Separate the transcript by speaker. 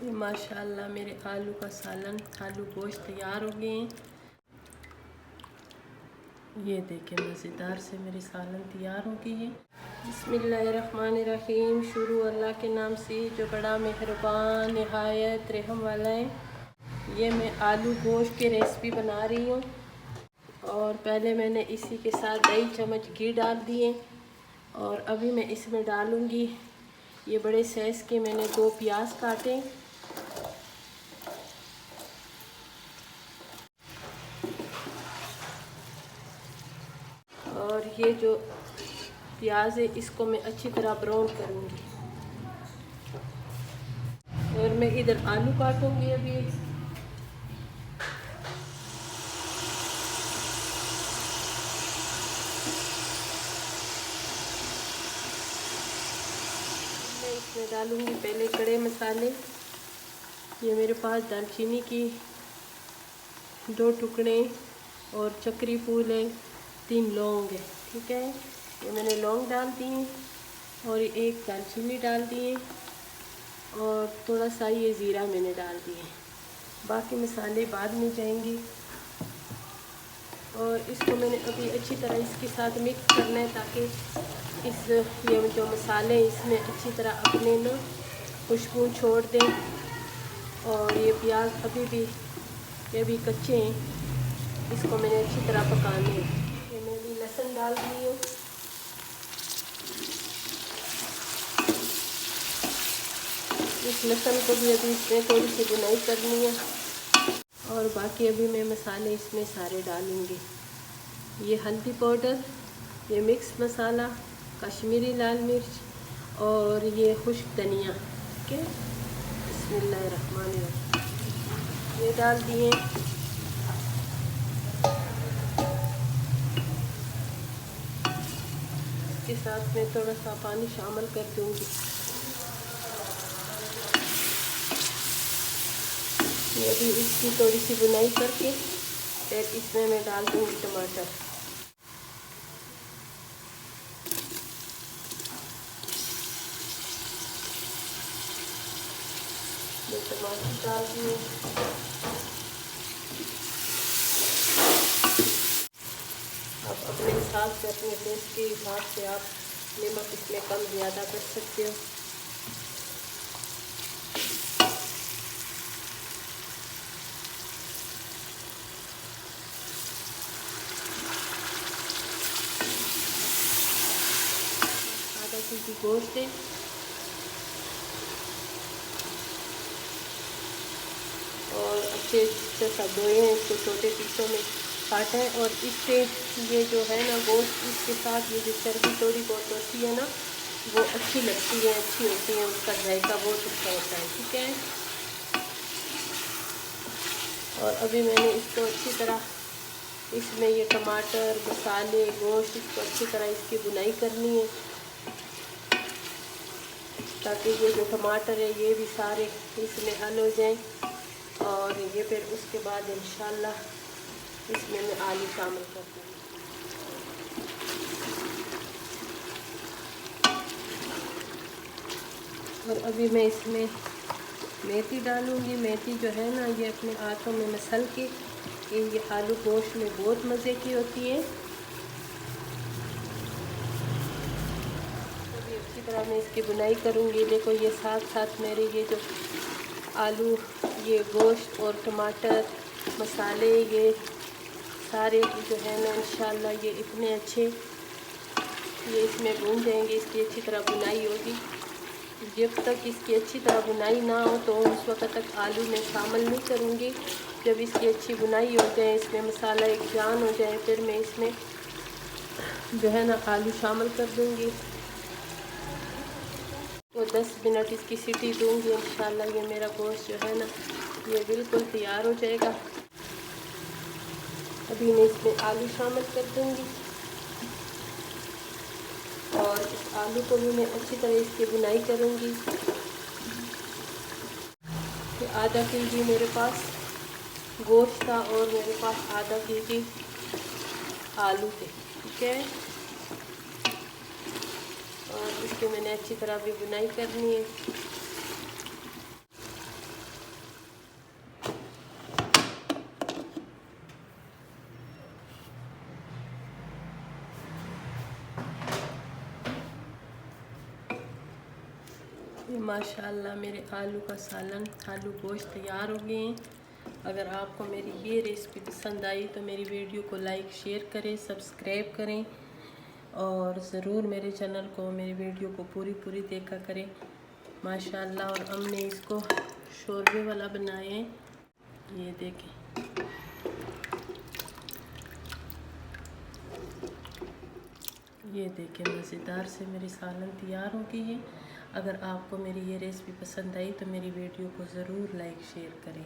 Speaker 1: माशाल्लाह मेरे आलू का सालन, आलू गोश्त तैयार हो गए हैं। ये देखें मज़ेदार से मेरे सालन तैयार हो गए हैं। बिस्मिल्लाहिर्रहमानिर्रहीम। शुरू अल्लाह के नाम से जो बड़ा मेहरबान निहायत रहम वाला है। ये मैं आलू गोश्त की रेसिपी बना रही हूँ और पहले मैंने इसी के साथ 2 चम्मच घी डाल दिए और अभी मैं इसमें डालूँगी ये बड़े साइज़ के मैंने 2 प्याज काटे और ये जो प्याज है इसको मैं अच्छी तरह ब्राउन करूँगी और मैं इधर आलू काटूँगी। अभी मैं इसमें डालूँगी पहले खड़े मसाले। ये मेरे पास दालचीनी की 2 टुकड़े और चक्री फूल है, 3 लौंग है। ठीक है, ये मैंने लौंग डाल दिए और 1 दालचीनी डाल दिए और थोड़ा सा ये ज़ीरा मैंने डाल दिए। बाकी मसाले बाद में जाएंगे और इसको मैंने अभी अच्छी तरह इसके साथ मिक्स करना है ताकि ये जो मसाले हैं इसमें अच्छी तरह अपने ना खुशबू छोड़ दें। और ये प्याज अभी भी ये भी कच्चे हैं, इसको मैंने अच्छी तरह पकाने हैं। ये मैं भी लहसुन डाल दी हूँ। इस लहसुन को भी अभी इसमें थोड़ी सी भुनाई करनी है और बाकी अभी मैं मसाले इसमें सारे डालूँगी। ये हल्दी पाउडर, ये मिक्स मसाला, कश्मीरी लाल मिर्च और ये खुश्क धनिया। ठीक है, बिस्मिल्लाहिर्रहमानिर्रहीम ये डाल दिए। इसके साथ मैं थोड़ा सा पानी शामिल कर दूँगी। ये भी इसकी थोड़ी सी बुनाई करके फिर इसमें मैं डाल दूँगी टमाटर। ये टमाटर डाल दिए। आप अपने हिसाब से, अपने टेस्ट के हिसाब से आप नमक इसमें कम ज़्यादा कर सकते हो। आधा केजी गोश्त है और अच्छे से सब धोए हैं, इसको छोटे पीसों में काटा है और इससे ये जो है ना गोश्त, इसके साथ ये जो चर्बी थोड़ी बहुत होती है ना वो अच्छी लगती है, अच्छी होती है, उसका जायका बहुत अच्छा होता है। ठीक है, और अभी मैंने इसको अच्छी तरह इसमें ये टमाटर, मसाले, गोश्त, इसको अच्छी तरह इसकी बुनाई करनी है ताकि ये जो टमाटर है ये भी सारे इसमें हल हो जाएं। और ये फिर उसके बाद इंशाल्लाह इसमें मैं आलू शामिल कर दूँगी। और अभी मैं इसमें मेथी डालूँगी। मेथी जो है ना ये अपने हाथों में मसल के ये आलू गोश्त में बहुत मज़े की होती है। अभी अच्छी तरह मैं इसकी बुनाई करूँगी। देखो ये साथ साथ मेरे ये जो आलू, ये गोश्त और टमाटर, मसाले, ये सारे जो है ना इंशाल्लाह ये इतने अच्छे ये इसमें भून जाएंगे। इसकी अच्छी तरह बुनाई होगी। जब तक इसकी अच्छी तरह बुनाई ना हो तो उस वक्त तक आलू में शामिल नहीं करूँगी। जब इसकी अच्छी बुनाई हो जाए, इसमें मसाला एक जान हो जाए, फिर मैं इसमें जो है ना आलू शामिल कर दूँगी। तो 10 मिनट इसकी सीटी दूँगी। इंशाल्लाह ये मेरा गोश्त जो है ना ये बिल्कुल तैयार हो जाएगा। अभी मैं इसमें आलू शामिल कर दूँगी और इस आलू को भी मैं अच्छी तरह इसकी बुनाई करूँगी। तो आधा केजी मेरे पास गोश्त था और मेरे पास आधा केजी आलू थे। ठीक है, और इसकी मैंने अच्छी तरह भी बुनाई करनी है। ये माशाल्लाह मेरे आलू का सालन, आलू गोश्त तैयार हो गए हैं। अगर आपको मेरी ये रेसिपी पसंद आई तो मेरी वीडियो को लाइक शेयर करें, सब्सक्राइब करें और ज़रूर मेरे चैनल को, मेरी वीडियो को पूरी देखा करें माशाल्लाह। और हमने इसको शोरबे वाला बनाए हैं, ये देखें। ये देखें मज़ेदार से मेरी सालन तैयार हो गई है। अगर आपको मेरी ये रेसिपी पसंद आई तो मेरी वीडियो को ज़रूर लाइक शेयर करें।